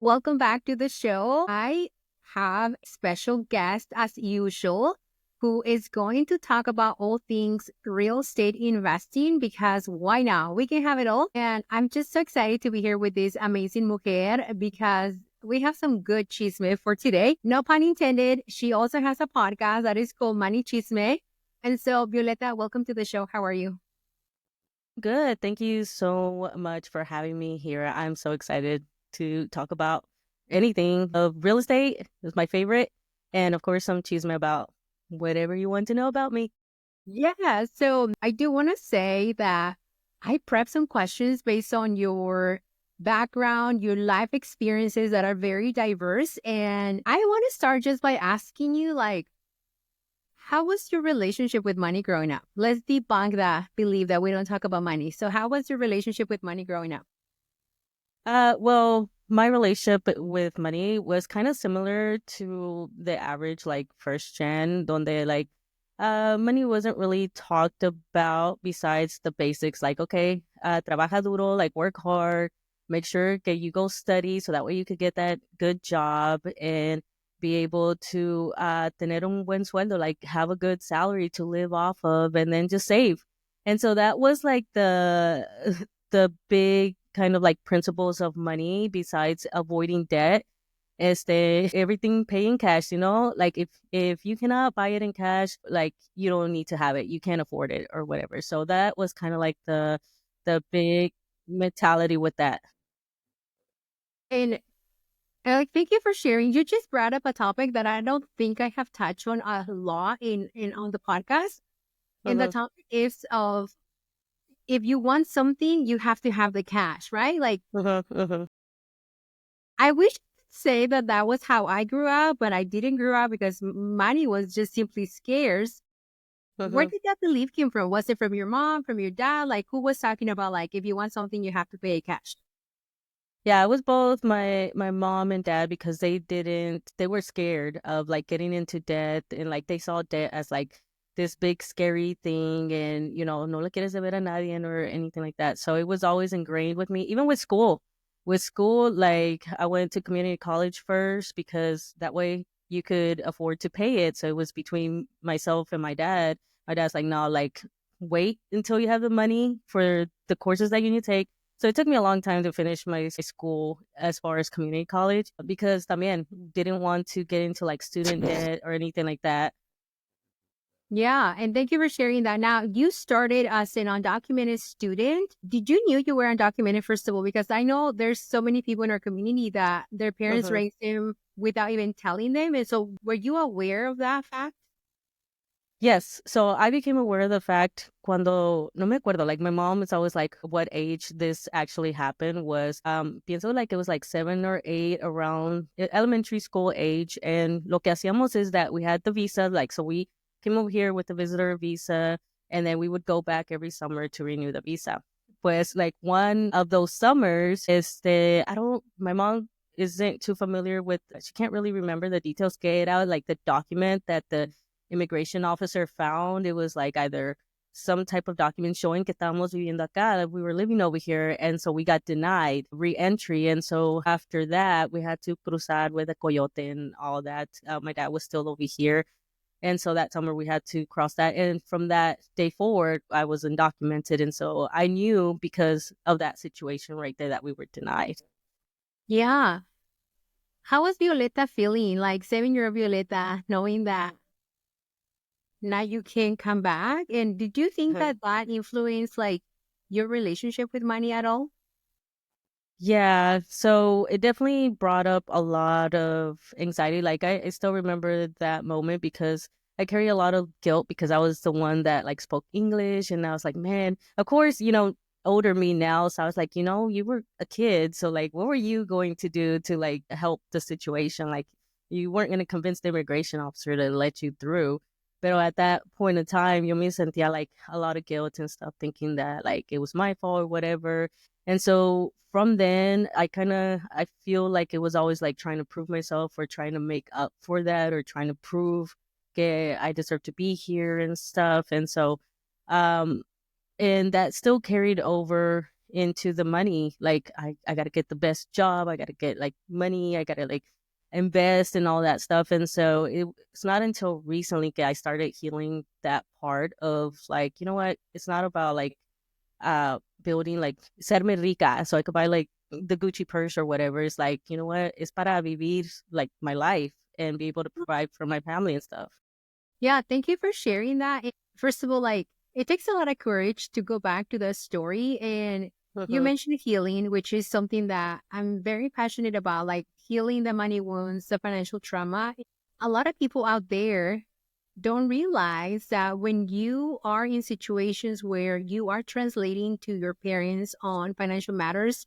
Welcome back to the show. I have a special guest as usual who is going to talk about all things real estate investing because why not? We can have it all. And I'm just so excited to be here with this amazing mujer because we have some good chisme for today. No pun intended. She also has a podcast that is called Money Chisme. And so, Violeta, welcome to the show. How are you? Good. Thank you so much for having me here. I'm so excited to talk about anything of real estate. Is my favorite. And of course, some chisme about whatever you want to know about me. Yeah. So I do want to say that I prepped some questions based on your background, your life experiences that are very diverse. And I want to start just by asking you, how was your relationship with money growing up? Let's debunk that belief that we don't talk about money. So, how was your relationship with money growing up? Well, my relationship with money was kind of similar to the average, like first gen, donde money wasn't really talked about besides the basics, like, okay, trabaja duro, like work hard, make sure that you go study so that way you could get that good job and be able to tener un buen sueldo, like have a good salary to live off of and then just save. And so that was like the big kind of like principles of money besides avoiding debt is the everything pay in cash, like if you cannot buy it in cash, like you don't need to have it, you can't afford it or whatever. So that was kind of like the big mentality with that. And thank you for sharing. You just brought up a topic that I don't think I have touched on a lot in on the podcast. And the Uh-huh, topic is of if you want something, you have to have the cash, right? Like, uh-huh, uh-huh, I wish I could say that that was how I grew up, but I didn't grow up because money was just simply scarce. Where uh-huh. did that belief come from? Was it from your mom, from your dad? Like, who was talking about, like, if you want something, you have to pay cash? Yeah, it was both my mom and dad because they were scared of like getting into debt and like they saw debt as like this big scary thing and no le quieres deber a nadie or anything like that. So it was always ingrained with me, even with school. With school, like I went to community college first because that way you could afford to pay it. So it was between myself and my dad. My dad's like, no, like wait until you have the money for the courses that you need to take, so it took me a long time to finish my school as far as community college because también didn't want to get into like student debt or anything like that. Yeah, and thank you for sharing that. Now, you started as an undocumented student. Did you knew you were undocumented first of all? Because I know there's so many people in our community that their parents Uh-huh. raised them without even telling them. And so, were you aware of that fact? Yes, so I became aware of the fact cuando no me acuerdo, like my mom is always like what age this actually happened was pienso like it was like 7 or 8 around elementary school age, and lo que hacíamos is that we had the visa, like so we came over here with the visitor visa and then we would go back every summer to renew the visa. Pues like one of those summers is the I don't my mom isn't too familiar with, she can't really remember the details que era like the document that the immigration officer found. It was like either some type of document showing que estábamos viviendo acá, that we were living over here. And so we got denied re-entry. And so after that, we had to cruzar with a coyote and all that. My dad was still over here. And so that summer we had to cross that. And from that day forward, I was undocumented. And so I knew because of that situation right there that we were denied. Yeah. How was Violeta feeling? Like 7-year-old Violeta, knowing that now you can come back. And did you think that that influenced like your relationship with money at all? Yeah, so it definitely brought up a lot of anxiety. Like I still remember that moment because I carry a lot of guilt because I was the one that like spoke English and I was like, man, of course, older me now. So I was like, you were a kid. So like what were you going to do to like help the situation? Like you weren't gonna convince the immigration officer to let you through. But at that point in time, yo me sentía like a lot of guilt and stuff, thinking that like it was my fault or whatever, and so from then, I feel like it was always like trying to prove myself or trying to make up for that or trying to prove okay, I deserve to be here and stuff. And so, um, and that still carried over into the money. Like I got to get the best job. I got to get like money. I got to like invest and all that stuff. And so it's not until recently I started healing that part of like, you know what? It's not about like building like serme rica so I could buy like the Gucci purse or whatever. It's like, you know what? It's para vivir like my life and be able to provide for my family and stuff. Yeah, thank you for sharing that. First of all, like it takes a lot of courage to go back to the story. And you Mm-hmm. mentioned healing, which is something that I'm very passionate about, like healing the money wounds, the financial trauma. A lot of people out there don't realize that when you are in situations where you are translating to your parents on financial matters,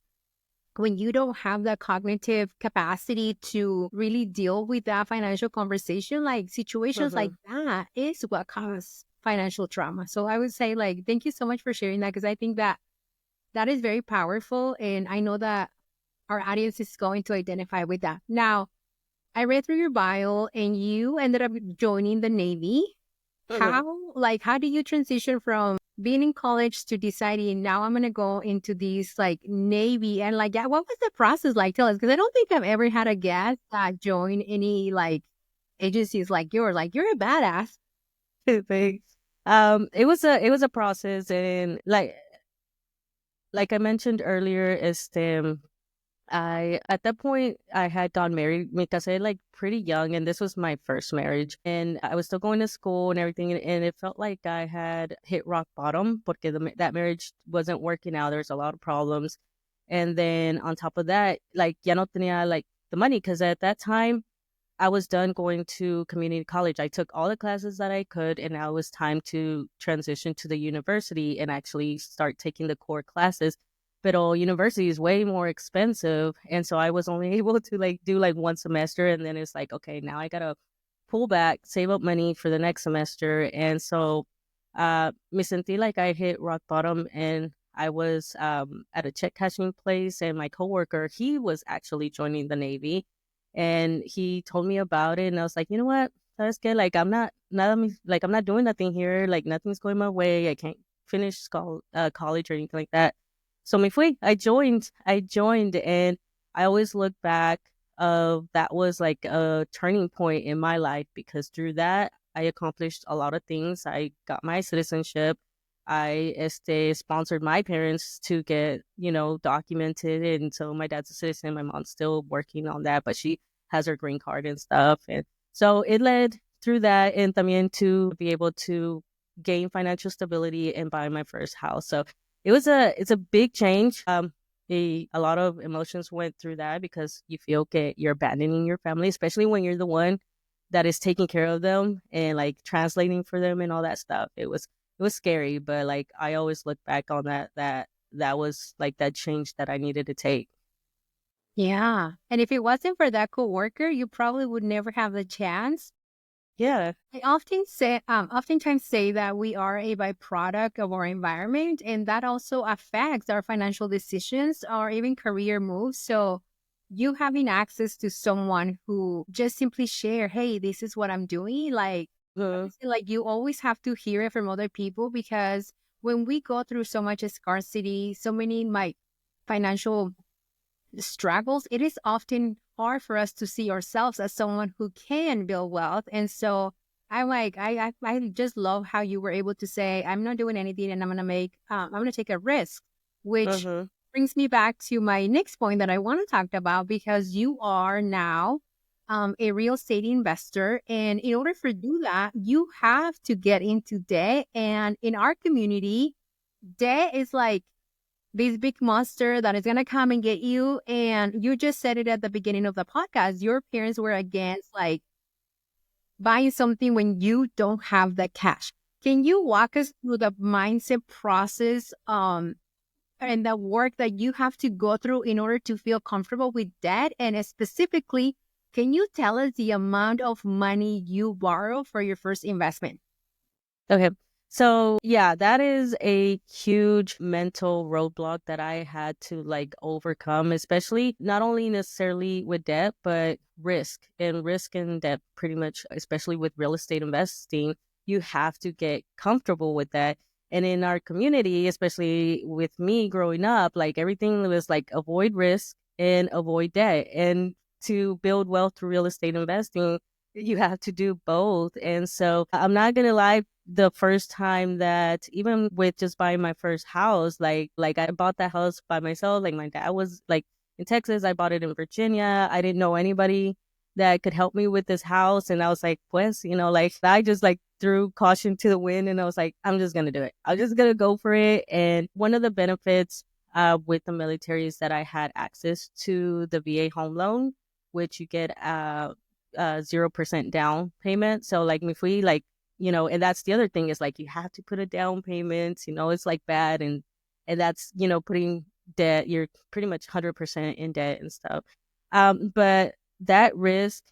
when you don't have the cognitive capacity to really deal with that financial conversation, like situations like Mm-hmm. that is what cause financial trauma. So I would say like, thank you so much for sharing that because I think that that is very powerful. And I know that our audience is going to identify with that. Now, I read through your bio and you ended up joining the Navy. Mm-hmm. How do you transition from being in college to deciding now I'm gonna go into these like Navy and like yeah, what was the process like? Tell us because I don't think I've ever had a guest that joined any like agencies like yours. Like you're a badass. Thanks. It was a process, and like I mentioned earlier, I at that point I had gotten married, me casé like pretty young, and this was my first marriage, and I was still going to school and everything, and it felt like I had hit rock bottom porque that marriage wasn't working out. There was a lot of problems, and then on top of that, like ya no tenía like the money because at that time I was done going to community college. I took all the classes that I could, and now it was time to transition to the university and actually start taking the core classes. But university is way more expensive, and so I was only able to like do like one semester, and then it's like, okay, now I gotta pull back, save up money for the next semester, and so me sentí like I hit rock bottom, and I was at a check cashing place, and my coworker he was actually joining the Navy and he told me about it, and I was like, you know what? That's good. Like I'm not doing nothing here. Like nothing's going my way. I can't finish college or anything like that. So me fui. I joined, and I always look back of that was like a turning point in my life because through that I accomplished a lot of things. I got my citizenship. I sponsored my parents to get, documented. And so my dad's a citizen. My mom's still working on that, but she has her green card and stuff. And so it led through that and también to be able to gain financial stability and buy my first house. So it's a big change. A lot of emotions went through that because you feel que you're abandoning your family, especially when you're the one that is taking care of them and like translating for them and all that stuff. It was scary, but like I always look back on that was like that change that I needed to take. Yeah. And if it wasn't for that coworker, you probably would never have the chance. Yeah. I oftentimes say that we are a byproduct of our environment, and that also affects our financial decisions or even career moves. So, you having access to someone who just simply share, "Hey, this is what I'm doing," like I Mhm. would say, like you always have to hear it from other people because when we go through so much scarcity, so many my financial struggles, it is often hard for us to see ourselves as someone who can build wealth. And so I'm like, I just love how you were able to say, I'm not doing anything and I'm going to take a risk, which Mhm. brings me back to my next point that I want to talk about because you are now a real estate investor. And in order for do that, you have to get into debt. And in our community, debt is like this big monster that is going to come and get you. And you just said it at the beginning of the podcast. Your parents were against like buying something when you don't have the cash. Can you walk us through the mindset process and the work that you have to go through in order to feel comfortable with debt? And specifically, can you tell us the amount of money you borrow for your first investment? Okay. So, yeah, that is a huge mental roadblock that I had to like overcome, especially not only necessarily with debt, but risk and debt pretty much, especially with real estate investing, you have to get comfortable with that. And in our community, especially with me growing up, like everything was like avoid risk and avoid debt. And to build wealth through real estate investing, you have to do both. And so I'm not gonna lie, the first time that even with just buying my first house, like I bought that house by myself. Like my dad was like in Texas, I bought it in Virginia. I didn't know anybody that could help me with this house. And I was like, pues, like I just like threw caution to the wind and I was like, I'm just gonna do it. I'm just gonna go for it. And one of the benefits with the military is that I had access to the VA home loan, which you get 0% down payment. So like if we like, and that's the other thing is like you have to put a down payment, it's like bad and that's, putting debt, you're pretty much 100% in debt and stuff. But that risk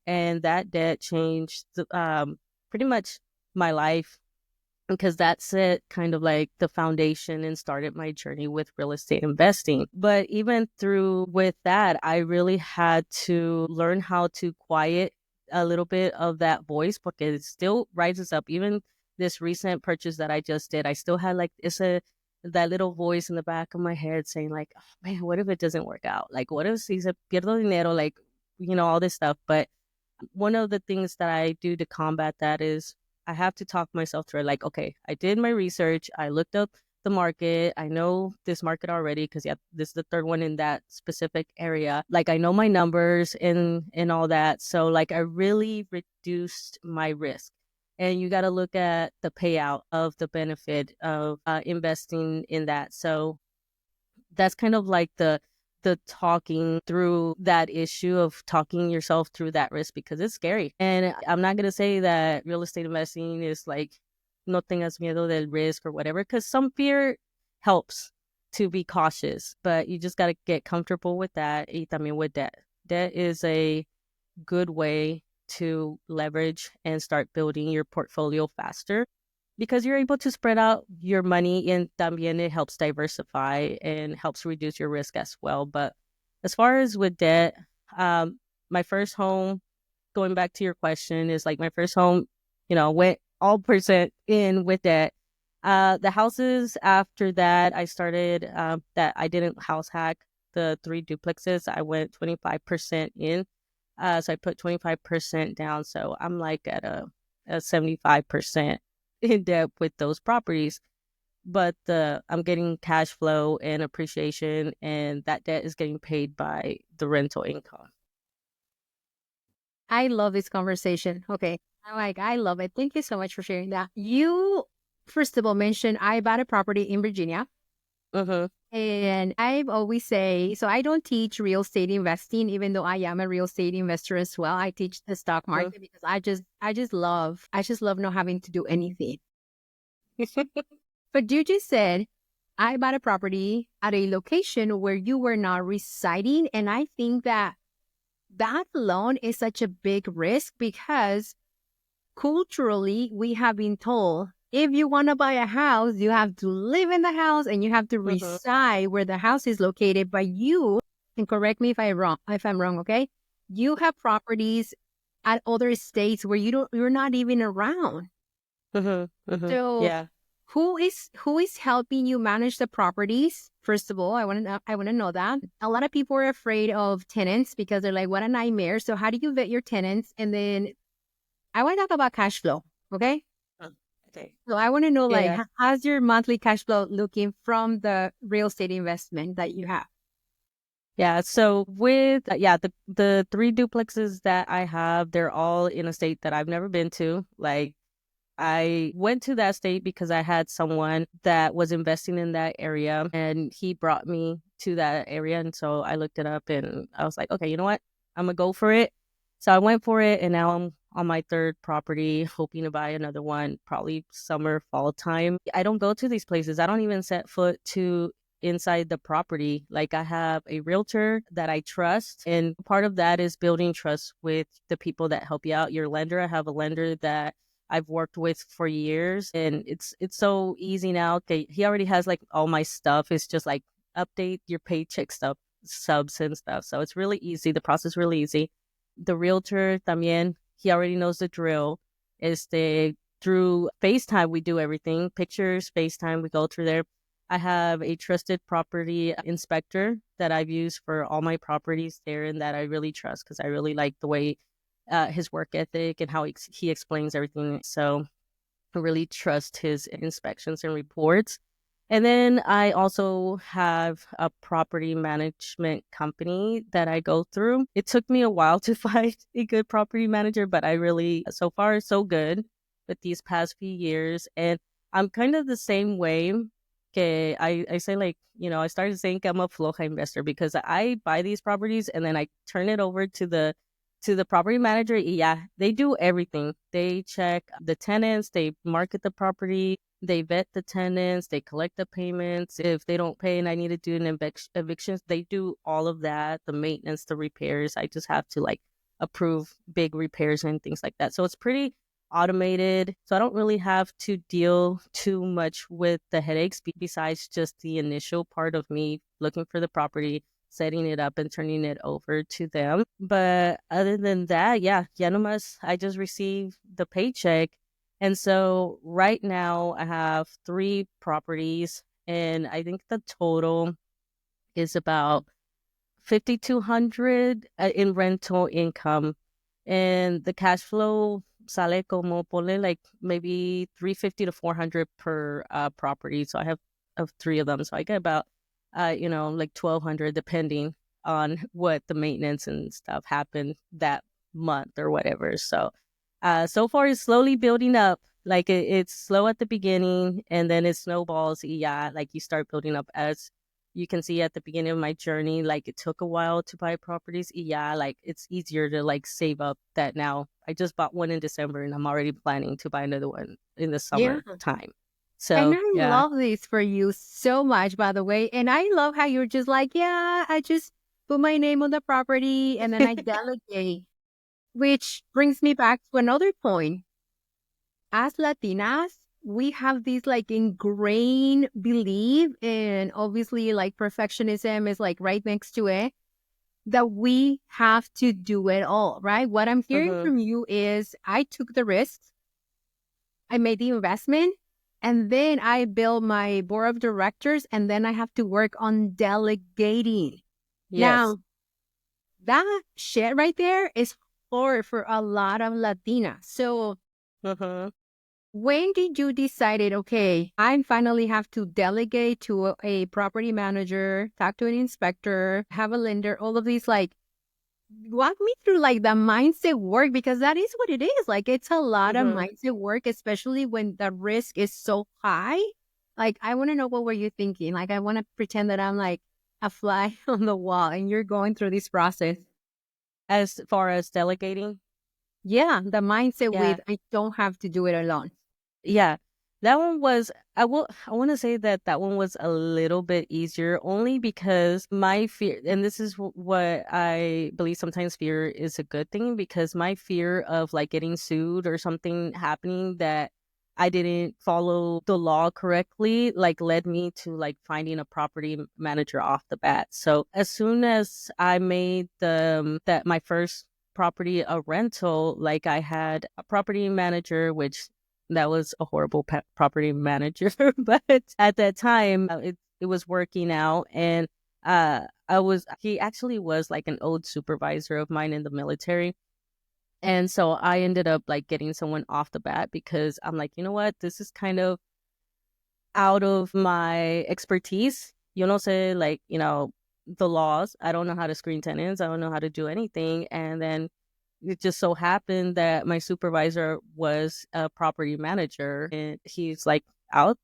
and that debt changed pretty much my life because that set kind of like the foundation and started my journey with real estate investing. But even through with that, I really had to learn how to quiet a little bit of that voice because it still rises up. Even this recent purchase that I just did, I still had like that little voice in the back of my head saying like, oh, man, what if it doesn't work out? Like, what if si se pierdo dinero? Like, all this stuff. But one of the things that I do to combat that is I have to talk myself through it. Like, okay, I did my research. I looked up the market. I know this market already because yeah, this is the third one in that specific area. Like I know my numbers and all that. So like I really reduced my risk. And you got to look at the payout of the benefit of investing in that. So that's kind of like the talking through that issue of talking yourself through that risk because it's scary. And I'm not going to say that real estate investing is like no tengas miedo del risk or whatever, because some fear helps to be cautious, but you just got to get comfortable with that. Y también with debt. Debt is a good way to leverage and start building your portfolio faster because you're able to spread out your money and también it helps diversify and helps reduce your risk as well. But as far as with debt, my first home, going back to your question, is like my first home, went all percent in with debt. The houses after that, I started that I didn't house hack the 3 duplexes. I went 25% in. So I put 25% down. So I'm like at a 75% in debt with those properties. But I'm getting cash flow and appreciation, and that debt is getting paid by the rental income. I love this conversation. Okay. I love it. Thank you so much for sharing that. You, first of all, mentioned I bought a property in Virginia. Mm-hmm. And I've always say, so I don't teach real estate investing, even though I am a real estate investor as well. I teach the stock market because I just love not having to do anything. But you just said, I bought a property at a location where you were not residing. And I think that alone is such a big risk because culturally we have been told if you want to buy a house, you have to live in the house and you have to reside where the house is located. But you, and correct me if I'm wrong, okay? You have properties at other states where you're not even around. So Yeah. who is helping you manage the properties? First of all, I want to know that. A lot of people are afraid of tenants because they're like, what a nightmare. So how do you vet your tenants? And then I want to talk about cash flow, okay? Okay. So I want to know, like, Yeah. how's your monthly cash flow looking from the real estate investment that you have? Yeah. So with the 3 duplexes that I have, they're all in a state that I've never been to. Like I went to that state because I had someone that was investing in that area and he brought me to that area. And so I looked it up and I was like, okay, you know what? I'm gonna go for it. So I went for it and now I'm on my 3rd property, hoping to buy another one, probably summer, fall time. I don't go to these places. I don't even set foot to inside the property. Like I have a realtor that I trust. And part of that is building trust with the people that help you out. Your lender, I have a lender that I've worked with for years and it's so easy now. Okay, he already has like all my stuff. It's just like update your paycheck stuff, subs and stuff. So it's really easy. The process really easy. The realtor también, he already knows the drill. through FaceTime, we do everything. Pictures, FaceTime, we go through there. I have a trusted property inspector that I've used for all my properties there and that I really trust because I really like the way his work ethic and how he explains everything. So I really trust his inspections and reports. And then I also have a property management company that I go through. It took me a while to find a good property manager, but I really, so far, so good with these past few years. And I'm kind of the same way. Okay, I say like, I started saying I'm a floja investor because I buy these properties and then I turn it over to the property manager. Yeah, they do everything. They check the tenants, they market the property, they vet the tenants, they collect the payments. If they don't pay and I need to do an eviction, they do all of that, the maintenance, the repairs. I just have to like approve big repairs and things like that. So it's pretty automated. So I don't really have to deal too much with the headaches besides just the initial part of me looking for the property, setting it up and turning it over to them. But other than that, yeah, nomás I just received the paycheck. And so right now I have 3 properties and I think the total is about 5,200 in rental income, and the cash flow sale como ponle like maybe 350 to 400 per property. So I have 3 of them, so I get about like 1,200 depending on what the maintenance and stuff happened that month or whatever. So so far it's slowly building up. Like it's slow at the beginning and then it snowballs. Yeah, like you start building up as you can see at the beginning of my journey. Like it took a while to buy properties. Yeah, like it's easier to like save up that now. I just bought one in December and I'm already planning to buy another one in the Yeah. summer time. And So I yeah. love this for you so much, by the way. And I love how you're just like, yeah, I just put my name on the property and then I delegate, which brings me back to another point. As Latinas, we have this like ingrained belief, and obviously, like perfectionism is like right next to it, that we have to do it all, right? What I'm hearing Mm-hmm. from you is I took the risks, I made the investment, and then I build my board of directors, and then I have to work on delegating. Yes. Now, that shit right there is hard for a lot of Latinas. So, Mm-hmm. when did you decided, okay, I finally have to delegate to a property manager, talk to an inspector, have a lender, all of these, like, walk me through like the mindset work, because that is what it is. Like, it's a lot of Mm-hmm. mindset work, especially when the risk is so high. Like, I want to know, what were you thinking? Like, I want to pretend that I'm like a fly on the wall and you're going through this process. As far as delegating, Yeah, the mindset yeah. with I don't have to do it alone. Yeah, that one was, I want to say that that one was a little bit easier only because my fear, and this is what I believe sometimes fear is a good thing, because my fear of like getting sued or something happening that I didn't follow the law correctly, like led me to like finding a property manager off the bat. So as soon as I made that my first property a rental, like I had a property manager, which that was a horrible property manager, but at that time it was working out. And he actually was like an old supervisor of mine in the military. And so I ended up like getting someone off the bat because I'm like, you know what, this is kind of out of my expertise. You know, say like, the laws. I don't know how to screen tenants. I don't know how to do anything. And then it just so happened that my supervisor was a property manager and he's like, I'll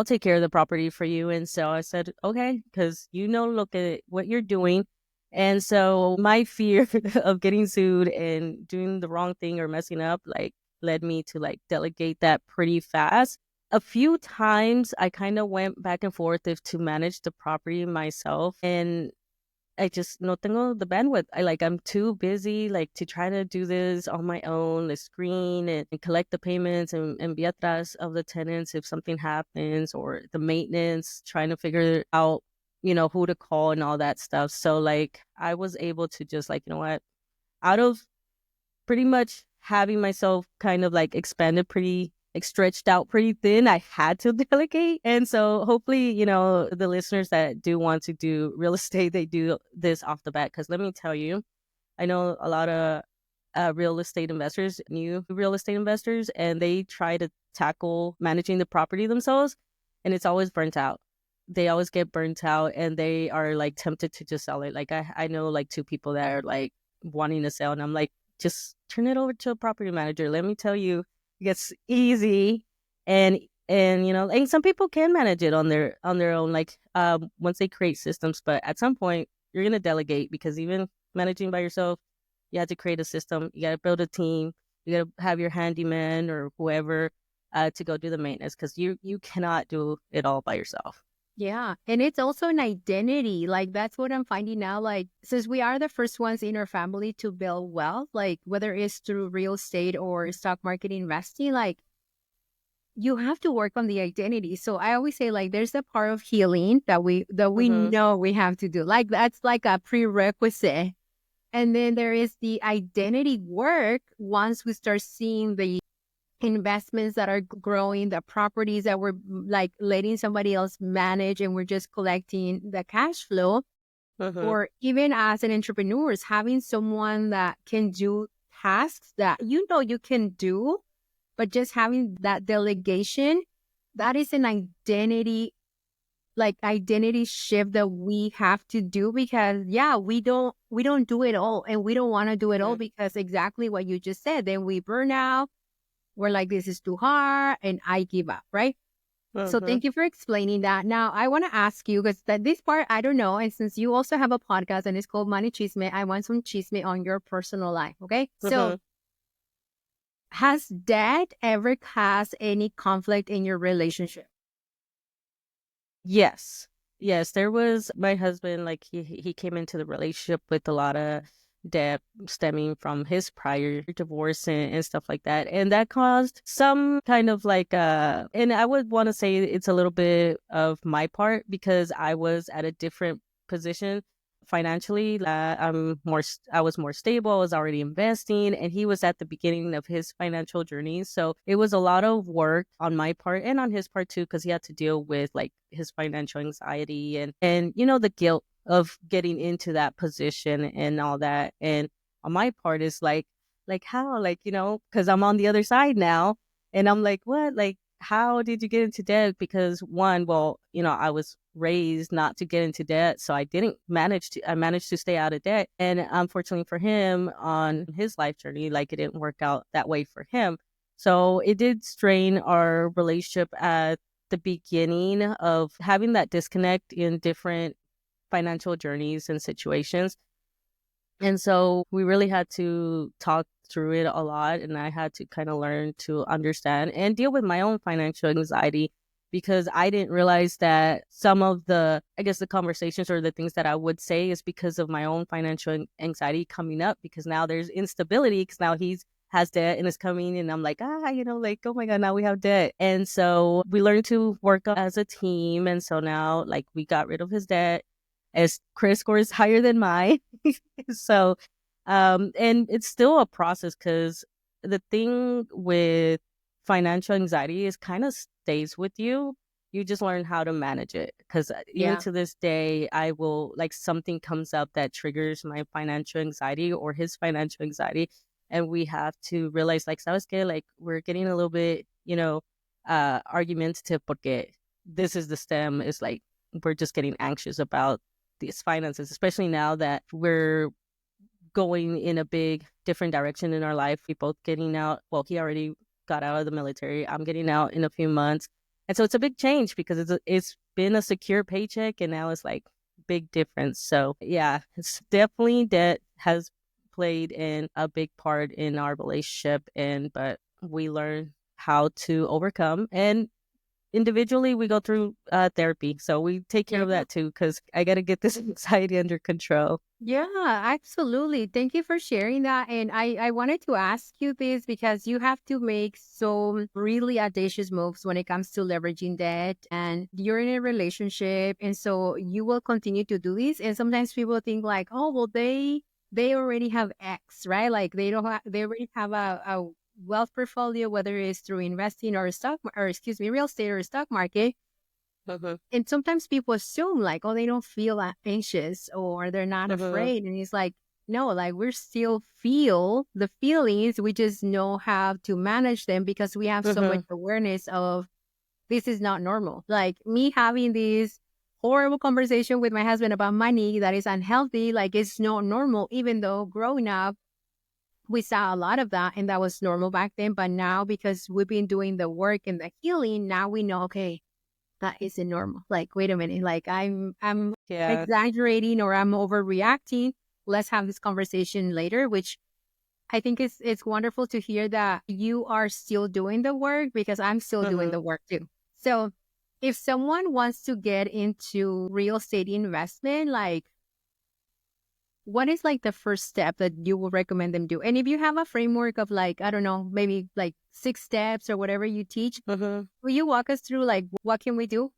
take care of the property for you. And so I said, okay, because look at what you're doing. And so my fear of getting sued and doing the wrong thing or messing up like led me to like delegate that pretty fast. A few times I kind of went back and forth if to manage the property myself, and I just no tengo the bandwidth. I'm too busy like to try to do this on my own, the screen and collect the payments and be atrás of the tenants if something happens, or the maintenance, trying to figure out, who to call and all that stuff. So like I was able to just like, you know what, out of pretty much having myself kind of like expanded pretty like stretched out pretty thin. I had to delegate. And so hopefully, the listeners that do want to do real estate, they do this off the bat. Because let me tell you, I know a lot of real estate investors, new real estate investors, and they try to tackle managing the property themselves, and it's always burnt out. They always get burnt out, and they are like tempted to just sell it. Like I know like two people that are like wanting to sell, and I'm like, just turn it over to a property manager. Let me tell you, it gets easy, and and some people can manage it on their own, like once they create systems. But at some point, you're gonna delegate, because even managing by yourself, you have to create a system. You got to build a team. You got to have your handyman or whoever to go do the maintenance, because you cannot do it all by yourself. Yeah. And it's also an identity. Like, that's what I'm finding now. Like, since we are the first ones in our family to build wealth, like whether it's through real estate or stock market investing, like you have to work on the identity. So I always say, like, there's a part of healing that we Mm-hmm. know we have to do. Like, that's like a prerequisite. And then there is the identity work once we start seeing the investments that are growing, the properties that we're like letting somebody else manage and we're just collecting the cash flow. Mm-hmm. Or even as an entrepreneur, is having someone that can do tasks that you can do, but just having that delegation, that is an identity shift that we have to do, because we don't do it all, and we don't want to do it all, Mm-hmm. because exactly what you just said, then we burn out. We're like, this is too hard, and I give up, right? So Mm-hmm. thank you for explaining that. Now I want to ask you, because this part I don't know, and since you also have a podcast and it's called Money Chisme, I want some chisme on your personal life. Okay, Mm-hmm. so has debt ever caused any conflict in your relationship? Yes. Yes, there was my husband, like he came into the relationship with a lot of debt stemming from his prior divorce and stuff like that. And that caused some kind of like and I would want to say it's a little bit of my part, because I was at a different position financially. I was more stable. I was already investing, and he was at the beginning of his financial journey. So it was a lot of work on my part and on his part too, because he had to deal with like his financial anxiety and the guilt of getting into that position and all that. And on my part is like how, like, because I'm on the other side now, and I'm like, what, like, how did you get into debt? Because one, well, I was raised not to get into debt, so I managed to stay out of debt. And unfortunately for him, on his life journey, like, it didn't work out that way for him. So it did strain our relationship at the beginning of having that disconnect in different financial journeys and situations. And so we really had to talk through it a lot. And I had to kind of learn to understand and deal with my own financial anxiety, because I didn't realize that some of I guess, the conversations or the things that I would say is because of my own financial anxiety coming up, because now there's instability, because now he's has debt and is coming, and I'm like, like, oh my God, now we have debt. And so we learned to work as a team. And so now, like, we got rid of his debt. As credit score is higher than mine. So, and it's still a process, because the thing with financial anxiety is kind of stays with you. You just learn how to manage it. Because even Yeah. to this day, I will, like, something comes up that triggers my financial anxiety or his financial anxiety. And we have to realize, like, sabes que, like, we're getting a little bit, argumentative, porque this is the stem, is like, we're just getting anxious about these finances, especially now that we're going in a big different direction in our life. We both getting out. Well, he already got out of the military. I'm getting out in a few months. And so it's a big change, because it's been a secure paycheck, and now it's like big difference. So yeah, it's definitely that has played in a big part in our relationship, but we learn how to overcome. And individually, we go through therapy, so we take care Yeah. of that too, because I got to get this anxiety under control. Yeah, absolutely. Thank you for sharing that. And I wanted to ask you this, because you have to make some really audacious moves when it comes to leveraging debt, and you're in a relationship. And so you will continue to do this. And sometimes people think like, oh, well, they already have X, right? Like they don't have, they already have a wealth portfolio, whether it's through investing or real estate or stock market. Mhm. And sometimes people assume like, oh, they don't feel anxious or they're not Mhm. afraid. And it's like, no, like we still feel the feelings. We just know how to manage them because we have so much Mhm. awareness of this is not normal. Like me having this horrible conversation with my husband about money that is unhealthy, like it's not normal, even though growing up, we saw a lot of that and that was normal back then. But now, because we've been doing the work and the healing, now we know, okay, that isn't normal. Like, wait a minute, like I'm Yeah. exaggerating or I'm overreacting. Let's have this conversation later, which I think it's wonderful to hear that you are still doing the work because I'm still doing Mhm. the work too. So if someone wants to get into real estate investment, like what is like the first step that you will recommend them do? And if you have a framework of like, I don't know, maybe like 6 steps or whatever you teach, Mhm. will you walk us through like what can we do?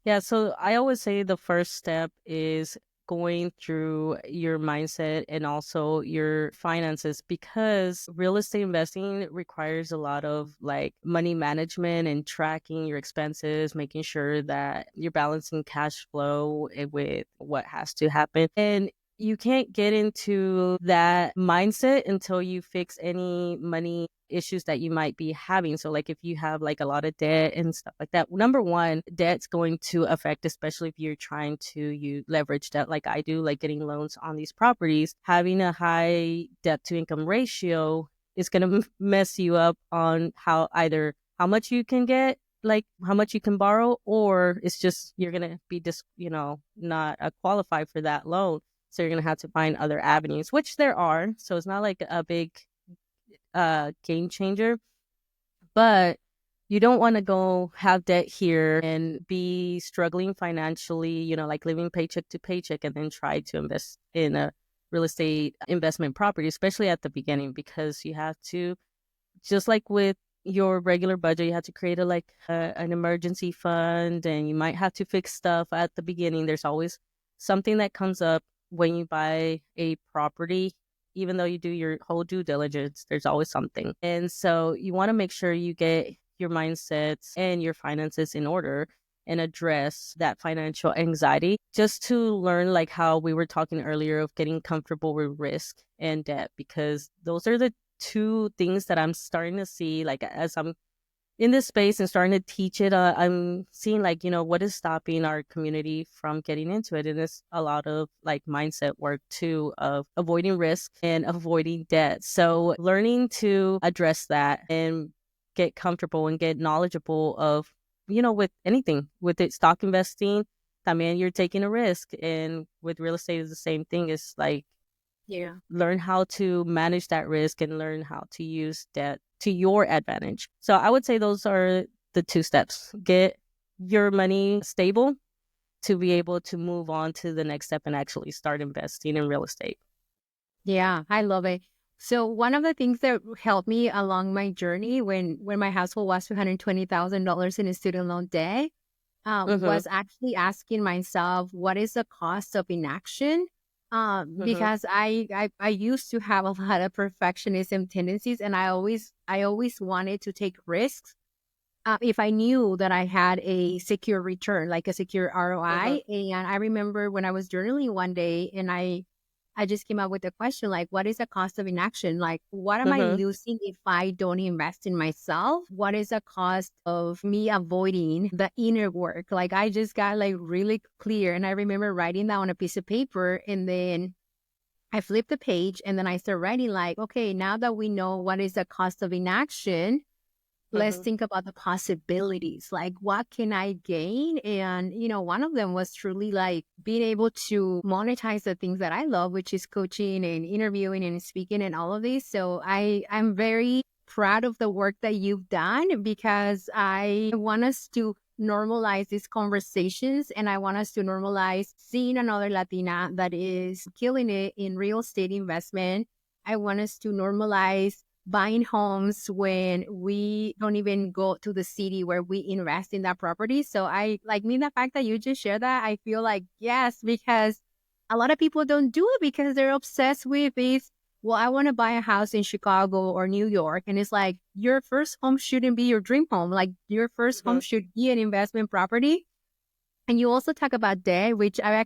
Yeah, so I always say the first step is going through your mindset and also your finances, because real estate investing requires a lot of like money management and tracking your expenses, making sure that you're balancing cash flow with what has to happen. And you can't get into that mindset until you fix any money issues that you might be having. So like if you have like a lot of debt and stuff like that, number one, debt's going to affect, especially if you're trying to you leverage debt like I do, like getting loans on these properties. Having a high debt to income ratio is going to mess you up on how either how much you can get, like how much you can borrow, or it's just you're going to be just, not qualified for that loan. So you're going to have to find other avenues, which there are. So it's not like a big game changer, but you don't want to go have debt here and be struggling financially, like living paycheck to paycheck and then try to invest in a real estate investment property, especially at the beginning, because you have to, just like with your regular budget, you have to create an emergency fund, and you might have to fix stuff at the beginning. There's always something that comes up when you buy a property. Even though you do your whole due diligence, there's always something. And so you want to make sure you get your mindsets and your finances in order and address that financial anxiety, just to learn, like how we were talking earlier, of getting comfortable with risk and debt, because those are the two things that I'm starting to see, like as I'm in this space and starting to teach it. I'm seeing like, what is stopping our community from getting into it. And it's a lot of like mindset work too, of avoiding risk and avoiding debt. So learning to address that and get comfortable and get knowledgeable of, with anything, with it, stock investing, I mean, you're taking a risk. And with real estate is the same thing. It's like, Yeah. learn how to manage that risk and learn how to use debt to your advantage. So I would say those are the two steps. Get your money stable to be able to move on to the next step and actually start investing in real estate. Yeah, I love it. So one of the things that helped me along my journey when my household was $220,000 in a student loan debt Mhm. was actually asking myself, what is the cost of inaction? Mhm. Because I used to have a lot of perfectionism tendencies, and I always wanted to take risks. If I knew that I had a secure return, like a secure Mhm. ROI. And I remember when I was journaling one day and I just came up with a question like, what is the cost of inaction? Like, what am I Mhm. losing if I don't invest in myself? What is the cost of me avoiding the inner work? Like, I just got like really clear. And I remember writing that on a piece of paper, and then I flipped the page and then I started writing like, okay, now that we know what is the cost of inaction, let's Mhm. think about the possibilities. Like, what can I gain? And, one of them was truly like being able to monetize the things that I love, which is coaching and interviewing and speaking and all of this. So I'm very proud of the work that you've done because I want us to normalize these conversations, and I want us to normalize seeing another Latina that is killing it in real estate investment. I want us to normalize buying homes when we don't even go to the city where we invest in that property. So I like me the fact that you just shared that. I feel like yes, because a lot of people don't do it because they're obsessed with this well, I want to buy a house in Chicago or New York. And it's like, your first home shouldn't be your dream home. Like, your first home should be an investment property. And you also talk about debt, which I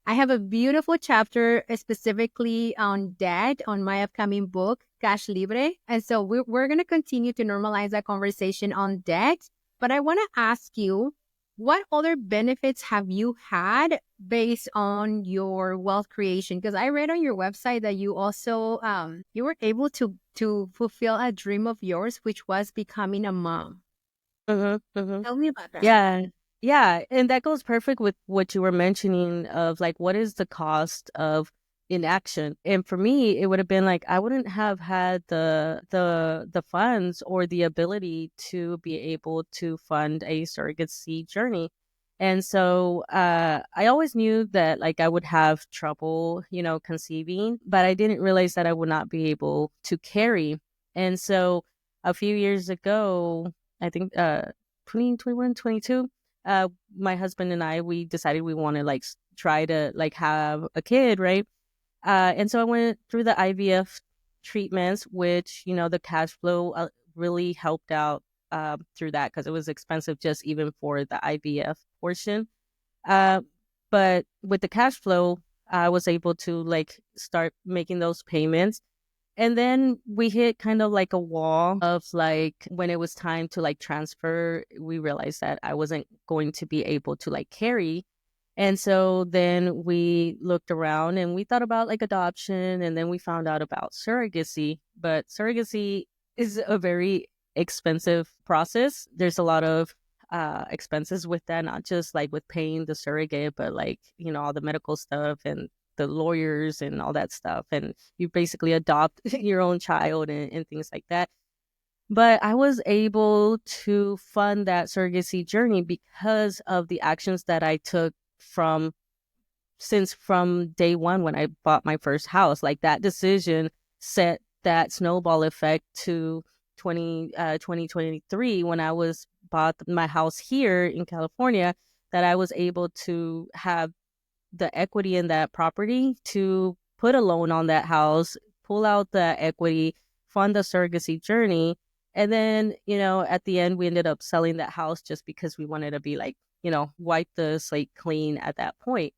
have a beautiful chapter specifically on debt on my upcoming book, Cash Libre. And so we're going to continue to normalize that conversation on debt. But I want to ask you, what other benefits have you had based on your wealth creation? Because I read on your website that you also you were able to fulfill a dream of yours, which was becoming a mom. Tell me about that. Yeah. Yeah. And that goes perfect with what you were mentioning of like, what is the cost of inaction? And for me, it would have been like, I wouldn't have had the funds or the ability to be able to fund a surrogacy journey. And so I always knew that like I would have trouble, conceiving, but I didn't realize that I would not be able to carry. And so a few years ago, I think 2021, 22, my husband and I, we decided we want to like try to like have a kid, right? And so I went through the IVF treatments, which, the cash flow really helped out through that because it was expensive just even for the IVF portion. Uh, but with the cash flow, I was able to like start making those payments. And then we hit kind of like a wall of like when it was time to like transfer, we realized that I wasn't going to be able to like carry. And so then we looked around and we thought about like adoption, and then we found out about surrogacy. But surrogacy is a very expensive process. There's a lot of expenses with that, not just like with paying the surrogate, but like, all the medical stuff and the lawyers and all that stuff. And you basically adopt your own child and things like that. But I was able to fund that surrogacy journey because of the actions that I took from day one when I bought my first house. Like that decision set that snowball effect to 2023 when I was bought my house here in California, that I was able to have the equity in that property to put a loan on that house, pull out the equity, fund the surrogacy journey. And then, at the end, we ended up selling that house just because we wanted to be like, wipe the slate clean at that point.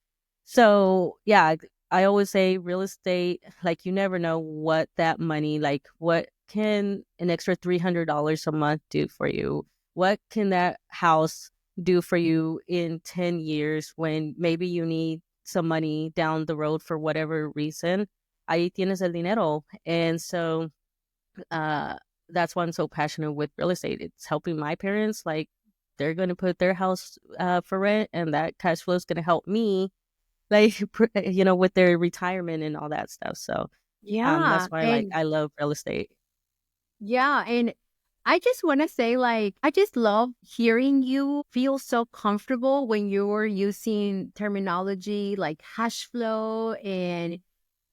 So, yeah, I always say real estate, like, you never know what that money, like, what can an extra $300 a month do for you? What can that house do for you in 10 years when maybe you need some money down the road for whatever reason? Ahí tienes el dinero. And so uh, that's why I'm so passionate with real estate. It's helping my parents. Like, they're going to put their house for rent, and that cash flow is going to help me, like, with their retirement and all that stuff. So that's Yeah. why, like, And I love real estate. yeah, and I just want to say, like, I just love hearing you feel so comfortable when you're using terminology like cash flow and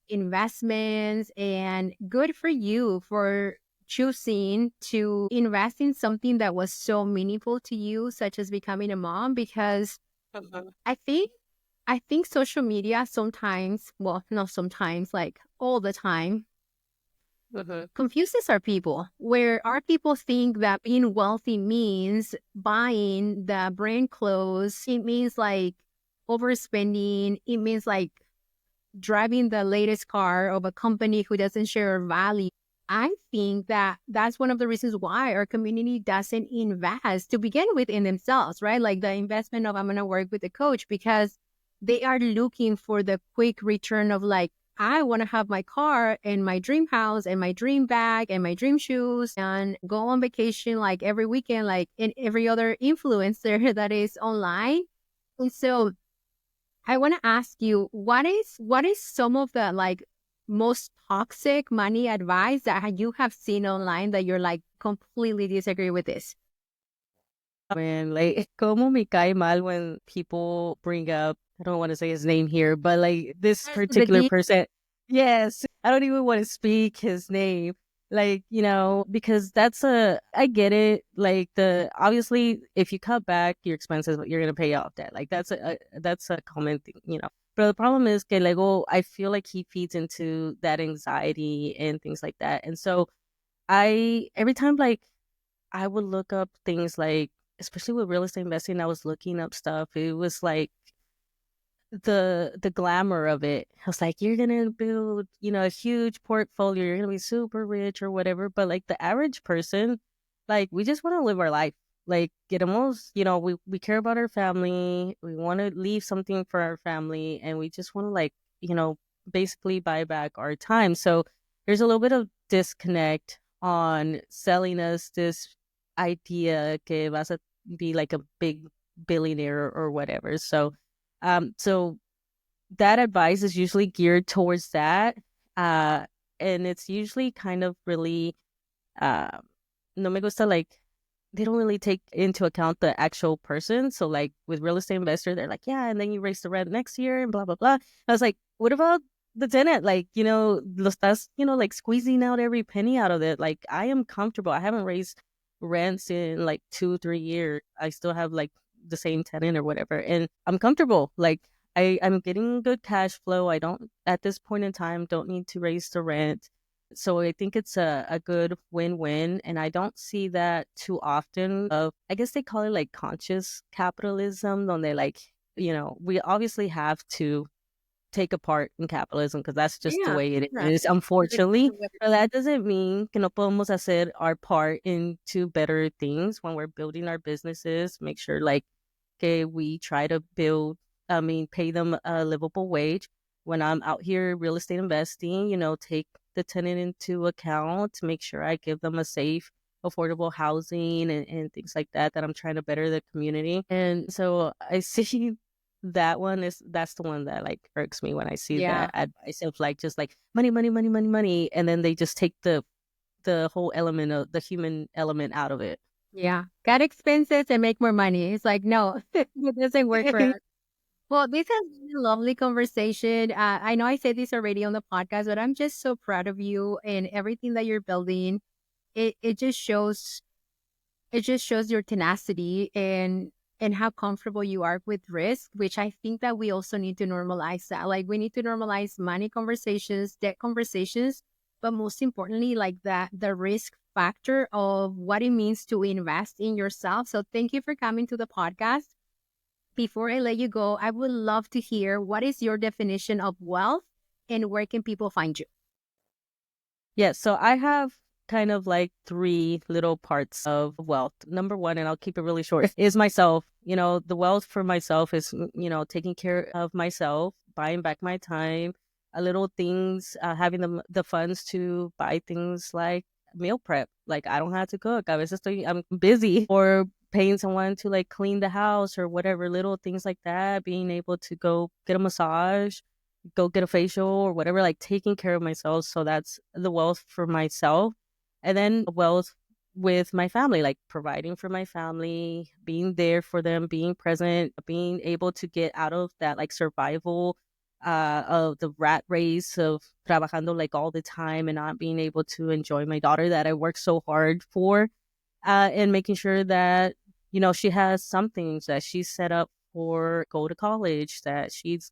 investments. And good for you for choosing to invest in something that was so meaningful to you, such as becoming a mom, because Mhm. I think I think social media sometimes, well, not sometimes, like all the time, Mhm. confuses our people, where our people think that being wealthy means buying the brand clothes. It means like overspending. It means like driving the latest car of a company who doesn't share our value. I think that that's one of the reasons why our community doesn't invest to begin with in themselves, right? Like the investment of I'm going to work with a coach, because they are looking for the quick return of like, I want to have my car and my dream house and my dream bag and my dream shoes and go on vacation like every weekend, like in every other influencer that is online. And so I want to ask you, what is some of the like most toxic money advice that you have seen online that you're like completely disagree with this? Man, like, como me cae mal when people bring up, I don't want to say his name here, but like this The particular D. person. Yes, I don't even want to speak his name. Like, because I get it. Like, obviously, if you cut back your expenses, you're going to pay off debt. Like, that's a common thing. But the problem is que luego I feel like he feeds into that anxiety and things like that. And so I every time like I would look up things like, especially with real estate investing, I was looking up stuff. It was like the glamour of it. I was like, you're gonna build, a huge portfolio, you're gonna be super rich or whatever. But like the average person, like we just want to live our life. Like get almost, we care about our family. We want to leave something for our family, and we just want to like, you know, basically buy back our time. So there's a little bit of disconnect on selling us this idea que vas a be like a big billionaire or whatever. So that advice is usually geared towards that. Uh, and it's usually kind of really, uh, no me gusta, like, they don't really take into account the actual person. So, like, with real estate investor, they're like, yeah, and then you raise the rent next year and blah, blah, blah. I was like, what about the tenant? Like, lo estás, like squeezing out every penny out of it. Like, I am comfortable. I haven't raised rents in like 2, 3 years. I still have like the same tenant or whatever. And I'm comfortable. Like, I'm getting good cash flow. I don't, at this point in time, don't need to raise the rent. So I think it's a good win-win. And I don't see that too often of, I guess they call it like conscious capitalism, donde like, we obviously have to take a part in capitalism because that's just the Yeah, way it right. is, unfortunately. But that doesn't mean que no podemos hacer our part into better things when we're building our businesses. Make sure like, okay, we try to pay them a livable wage. When I'm out here real estate investing, take the tenant into account to make sure I give them a safe, affordable housing and things like that, that I'm trying to better the community. And so I see that's the one that like irks me when I see Yeah. that advice of like just like money, money, money, money, money, and then they just take the whole element of the human element out of it. Yeah. Cut expenses and make more money. It's like, no, it doesn't work for us. Well, this has been a lovely conversation. I know I said this already on the podcast, but I'm just so proud of you and everything that you're building. It just shows your tenacity and how comfortable you are with risk, which I think that we also need to normalize that. Like we need to normalize money conversations, debt conversations, but most importantly, like that the risk factor of what it means to invest in yourself. So thank you for coming to the podcast. Before I let you go, I would love to hear what is your definition of wealth and where can people find you? Yeah, so I have kind of like three little parts of wealth. Number one, and I'll keep it really short, is myself. The wealth for myself is, taking care of myself, buying back my time, a little things, having the funds to buy things like meal prep. Like I don't have to cook. I'm busy, or paying someone to like clean the house or whatever, little things like that, being able to go get a massage, go get a facial or whatever, like taking care of myself. So that's the wealth for myself. And then wealth with my family, like providing for my family, being there for them, being present, being able to get out of that like survival of the rat race of trabajando like all the time and not being able to enjoy my daughter that I work so hard for, and making sure that she has some things that she's set up for go to college, that she's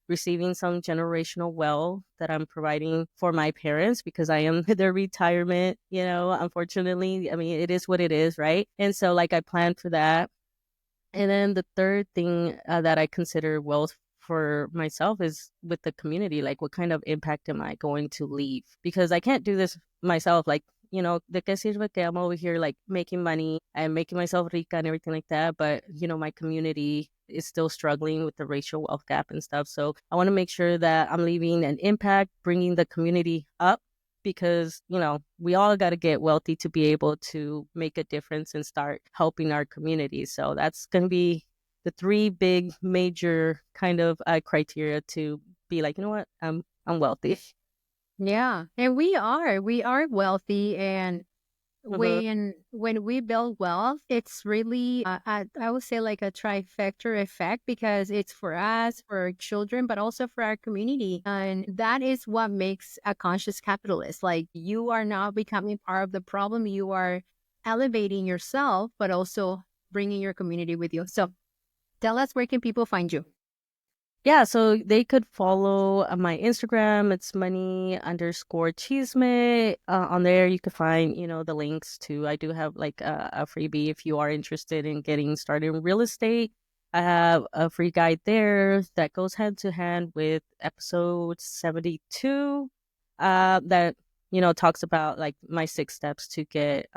receiving some generational wealth that I'm providing for my parents because I am their retirement. Unfortunately, I mean, it is what it is, right? And so like I plan for that. And then the third thing that I consider wealth for myself is with the community. Like, what kind of impact am I going to leave? Because I can't do this myself. Like, de qué sirve que I'm over here like making money and making myself rica and everything like that. But, my community is still struggling with the racial wealth gap and stuff. So I want to make sure that I'm leaving an impact, bringing the community up because we all got to get wealthy to be able to make a difference and start helping our community. So that's going to be the three big major kind of criteria to be like, you know what, I'm wealthy. Yeah. And we are wealthy. And Mhm. when we build wealth, it's really I would say like a trifecta effect because it's for us, for our children, but also for our community, and that is what makes a conscious capitalist. Like you are not becoming part of the problem, you are elevating yourself, but also bringing your community with you. So tell us, where can people find you? yeah, so they could follow my Instagram. It's money_chisme. On there, you could find, the links to, I do have like a freebie if you are interested in getting started in real estate. I have a free guide there that goes hand to hand with episode 72, that, talks about like my 6 steps to get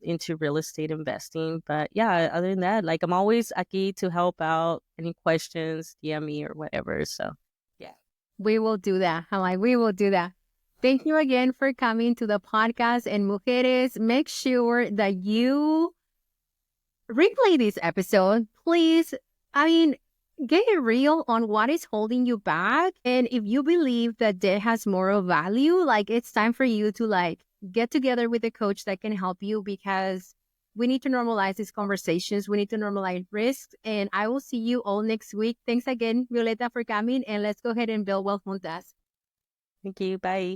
into real estate investing. But yeah, other than that, like I'm always aquí to help out. Any questions, DM me or whatever. So yeah. We will do that. I'm like, we will do that. Thank you again for coming to the podcast. And mujeres, make sure that you replay this episode. Please, I mean, get real on what is holding you back. And if you believe that debt has moral value, like it's time for you to like get together with a coach that can help you, because we need to normalize these conversations. We need to normalize risks. And I will see you all next week. Thanks again, Violeta, for coming. And let's go ahead and build wealth juntas. Thank you. Bye.